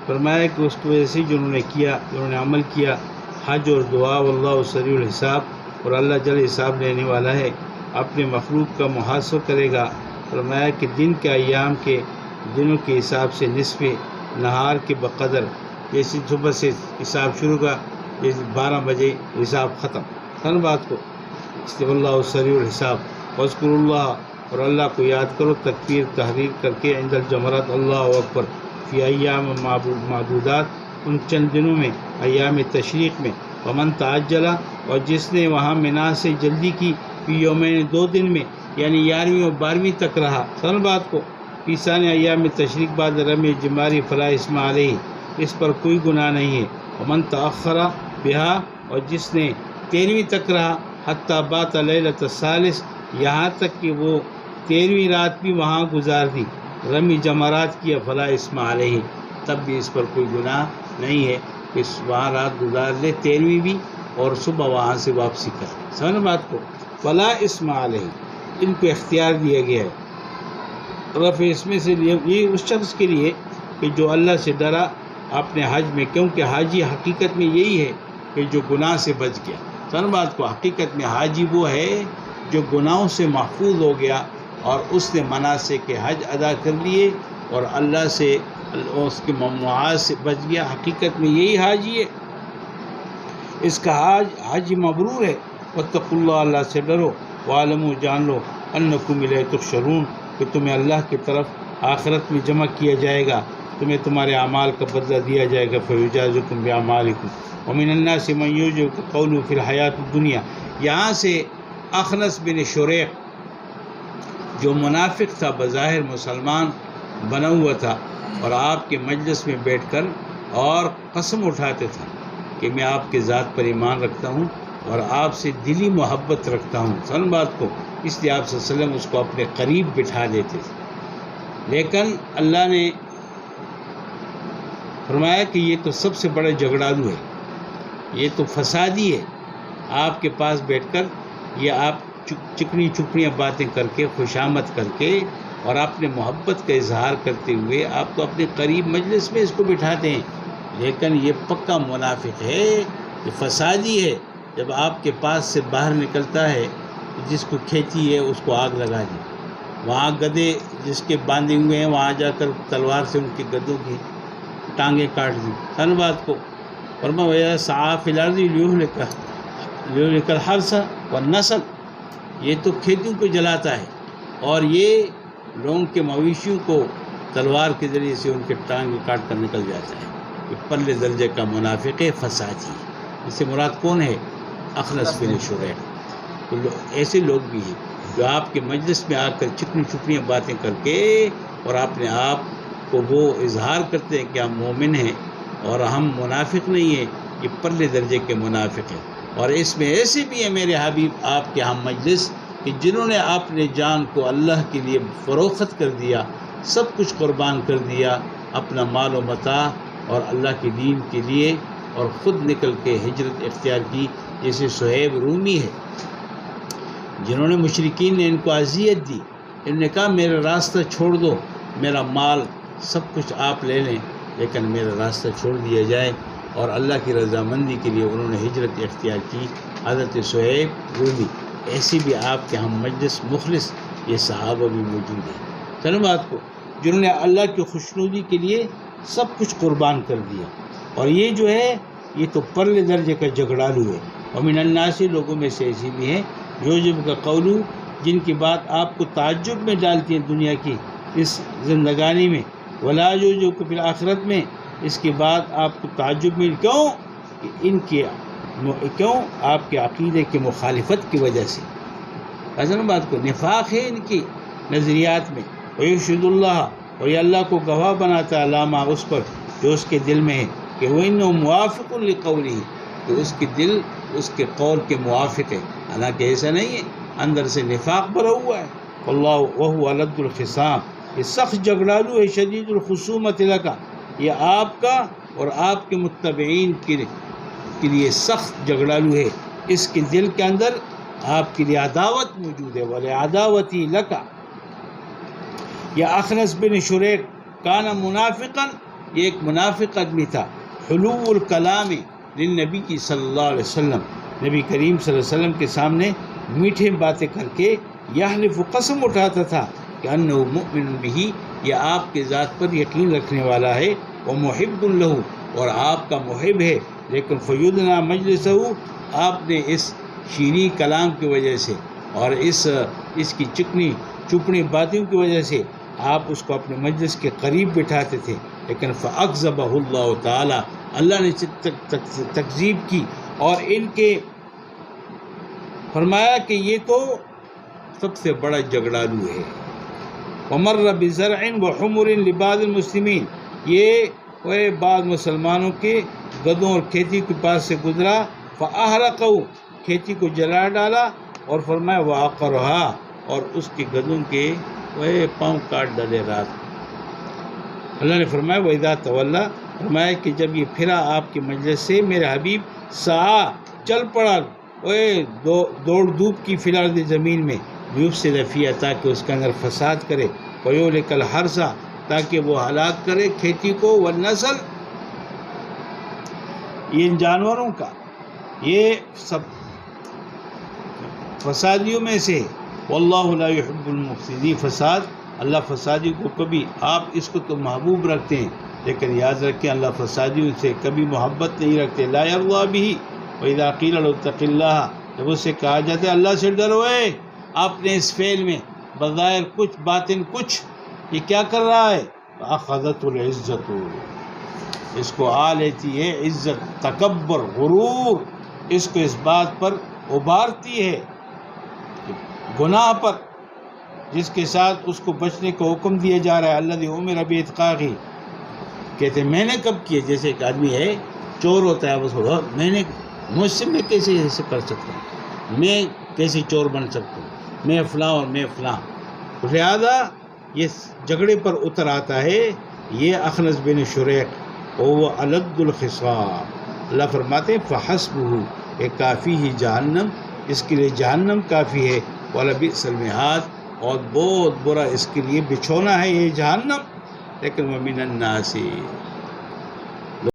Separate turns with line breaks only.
فرمایا کہ اس کی وجہ سے جنہوں نے عمل کیا حج اور دعا، واللہ سریع الحساب، اور اللہ جل حساب لینے والا ہے، اپنے مخلوق کا محاسبہ کرے گا۔ فرمایا کہ دن کے ایام کے دنوں کے حساب سے نصف نہار کے بقدر، جیسے صبح سے حساب شروع کا، جیسے 12 بجے حساب ختم، ہر بات کو اللہ سریع الحساب۔ واذکر اللہ، اور اللہ کو یاد کرو تکبیر تحریر کر کے، عند الجمرات، اللہ اکبر، فی ایام معدودات، ان چند دنوں میں، ایام تشریق میں، ومن تعجل، اور جس نے وہاں منا سے جلدی کی، فی یومین، 2 دن میں، یعنی 11ویں اور 12ویں تک رہا، سن بات کو، فی ثانی ایام تشریق بعد رمی جماری فلا اسم علیہ، اس پر کوئی گناہ نہیں ہے۔ ومن تأخر بہا، اور جس نے 13ویں تک رہا، حتی بات لیلۃ الثالث، یہاں تک کہ وہ 13ویں رات بھی وہاں گزار دی، رمی جمرات کیا، فلا اسم علیہ، تب بھی اس پر کوئی گناہ نہیں ہے کہ وہاں رات گزار لے 13ویں بھی، اور صبح وہاں سے واپسی کر، سمجھ بات کو، فلا اسم علیہ، ان کو اختیار دیا گیا ہے۔ رفع اس میں سے یہ اس شخص کے لیے کہ جو اللہ سے ڈرا اپنے حج میں، کیونکہ حاجی حقیقت میں یہی ہے کہ جو گناہ سے بچ گیا، سن بات کو، حقیقت میں حاجی وہ ہے جو گناہوں سے محفوظ ہو گیا اور اس نے مناسک کے حج ادا کر لیے اور اللہ سے اس کے ممنوعات سے بچ گیا، حقیقت میں یہی حاجی ہے، اس کا حج مبرور ہے۔ واتقوا اللہ، اللہ سے ڈرو، وعلموا، جان لو، انکم الیہ تحشرون، کہ تمہیں اللہ کی طرف آخرت میں جمع کیا جائے گا، تمہیں تمہارے اعمال کا بدلہ دیا جائے گا، فیجازکم باعمالکم، ومن الناس من یعجبک قولہ فی الحیاۃ الدنیا۔ یہاں سے اخنس بن شریق جو منافق تھا، بظاہر مسلمان بنا ہوا تھا، اور آپ کے مجلس میں بیٹھ کر اور قسم اٹھاتے تھا کہ میں آپ کے ذات پر ایمان رکھتا ہوں اور آپ سے دلی محبت رکھتا ہوں، سن بات کو، اس لیے آپ صلی اللہ علیہ وسلم اس کو اپنے قریب بٹھا دیتے تھے۔ لیکن اللہ نے فرمایا کہ یہ تو سب سے بڑا جھگڑالو ہے، یہ تو فسادی ہے، آپ کے پاس بیٹھ کر یہ آپ چکنی چپڑیاں باتیں کر کے، خوشامد کر کے اور اپنے محبت کا اظہار کرتے ہوئے آپ تو اپنے قریب مجلس میں اس کو بٹھاتے ہیں، لیکن یہ پکا منافق ہے، یہ فسادی ہے۔ جب آپ کے پاس سے باہر نکلتا ہے، جس کو کھینچی ہے اس کو آگ لگا دی، وہاں گدے جس کے باندھے ہوئے ہیں وہاں جا کر تلوار سے ان کے گدوں کی ٹانگیں کاٹ دی، ہر بات کو، فرمایا سعی فی الارض لیہلک الحرث والنسل، یہ تو کھیتوں کو جلاتا ہے اور یہ لوگوں کے مویشیوں کو تلوار کے ذریعے سے ان کے ٹانگیں کاٹ کر نکل جاتا ہے، یہ پرلے درجے کا منافق ہے، فسادی ہے۔ اس سے مراد کون ہے؟ اخنس بن شریق۔ تو ایسے لوگ بھی ہیں جو آپ کے مجلس میں آ کر چکنی چپڑیاں باتیں کر کے اور اپنے آپ کو وہ اظہار کرتے ہیں کہ ہم مومن ہیں اور ہم منافق نہیں ہیں، یہ پرلے درجے کے منافق ہیں۔ اور اس میں ایسے بھی ہیں میرے حبیب آپ کے ہم مجلس کہ جنہوں نے اپنے جان کو اللہ کے لیے فروخت کر دیا، سب کچھ قربان کر دیا، اپنا مال و متاع اور اللہ کے دین کے لیے، اور خود نکل کے ہجرت اختیار کی، جیسے صہیب رومی ہے، جنہوں نے مشرکین نے ان کو اذیت دی، انہوں نے کہا میرا راستہ چھوڑ دو، میرا مال سب کچھ آپ لے لیں لیکن میرا راستہ چھوڑ دیا جائے، اور اللہ کی رضامندی کے لیے انہوں نے ہجرت اختیار کی، حضرت صہیب رومی۔ ایسی بھی آپ کے ہم مجلس مخلص یہ صحابہ بھی موجود ہیں، چلو بات کو، جنہوں نے اللہ کی خوشنودی کے لیے سب کچھ قربان کر دیا، اور یہ جو ہے یہ تو پرلے درجے کا جھگڑالو ہے۔ ومن الناس، لوگوں میں سے ایسی بھی ہیں، یعجبک کا قولو، جن کی بات آپ کو تعجب میں ڈالتی ہیں دنیا کی اس زندگانی میں، ولا یعجبک فی الآخرت میں، اس کے بعد آپ کو تعجب میں کیوں؟ کہ ان کے کیوں؟ آپ کے عقیدے کی مخالفت کی وجہ سے، اصل بات کو، نفاق ہے ان کی نظریات میں، ویشہد اللہ، اور یہ اللہ کو گواہ بناتا ہے علامہ اس پر جو اس کے دل میں ہے، کہ وہ انہ موافق لقولہ، کہ اس کے دل اس کے قول کے موافق ہے، حالانکہ ایسا نہیں ہے، اندر سے نفاق بھرا ہوا ہے۔ اللہ وہو الد الخصام، یہ سخت جھگڑالو ہے، شدید الخصومت لک، یہ آپ کا اور آپ کے متبعین کے لیے سخت جھگڑالو ہے، اس کے دل کے اندر آپ کے لیے عداوت موجود ہے، وَلِعَدَاوَتِي لَكَ۔ یا اخنس بن شریق کانا منافقا، یہ ایک منافق آدمی تھا. حلو الکلام للنبی صلی اللہ علیہ وسلم، نبی کریم صلی اللہ علیہ وسلم کے سامنے میٹھے باتیں کر کے یحلف قسم اٹھاتا تھا کہ انہ مؤمن بہ، یہ آپ کے ذات پر یقین رکھنے والا ہے، ومحب لہ، اور آپ کا محب ہے. لیکن فیدنا مجلسہ، آپ نے اس شیریں کلام کی وجہ سے اور اس کی چکنی چپڑی باتوں کی وجہ سے آپ اس کو اپنے مجلس کے قریب بٹھاتے تھے. لیکن فاکذبہ اللہ تعالی، اللہ نے تکذیب کی اور ان کے فرمایا کہ یہ تو سب سے بڑا جھگڑالو ہے. ومر بزرع وحمر لبعض المسلمین، یہ بعض مسلمانوں کے گدوں اور کھیتی کے پاس سے گزرا. فاحرقوا، کھیتی کو جلا ڈالا، اور فرمایا وعقرها، اور اس کے گدوں کے پاؤں کاٹ ڈالے رات. اللہ نے فرمایا وَإِذَا تَوَلَّى، فرمایا کہ جب یہ پھرا آپ کے مجلس سے میرے حبیب، سعا، چل پڑا، دوڑ دھوپ کی فی الارض زمین میں، لیفسد فیہا، تاکہ اس کے اندر فساد کرے، ویہلک الحرث، تاکہ وہ ہلاک کرے کھیتی کو، والنسل، یہ ان جانوروں کا، یہ سب فسادیوں میں سے. واللہ لا يحب المفسدین، فساد، اللہ فسادی کو کبھی، آپ اس کو تو محبوب رکھتے ہیں لیکن یاد رکھیں اللہ فسادیوں سے کبھی محبت نہیں رکھتے. لا یرضی بہ، وَإِذَا قِیلَ لَهُ اتَّقِ اللَّهَ، جب اس سے کہا جاتا ہے اللہ سے ڈرو، آپ نے اس فعل میں بظاہر کچھ باطن کچھ، یہ کیا کر رہا ہے؟ فَأَخَذَتْهُ الْعِزَّةُ، اس کو آ لیتی ہے عزت، تکبر، غرور، اس کو اس بات پر ابھارتی ہے گناہ پر جس کے ساتھ اس کو بچنے کا حکم دیا جا رہا ہے. الذی امر باتقاہ، کہتے ہیں میں نے کب کیا؟ جیسے ایک آدمی ہے چور ہوتا ہے، وہ تھوڑا میں نے، مجھ سے میں کیسے ایسے کر سکتا ہوں، میں کیسے چور بن سکتا ہوں، میں فلاں اور میں فلاں. لہذا یہ جھگڑے پر اتر آتا ہے یہ اخنس بن شریق، وہ الد الخصام. اللہ فرماتے ہیں فحسبہ، یہ کافی ہی جہنم، اس کے لیے جہنم کافی ہے، وَلَبِئْسَ الْمِہَادُ، اور بہت برا اس کے لیے بچھونا ہے یہ جہنم. لیکن وَمِنَ النَّاسِ،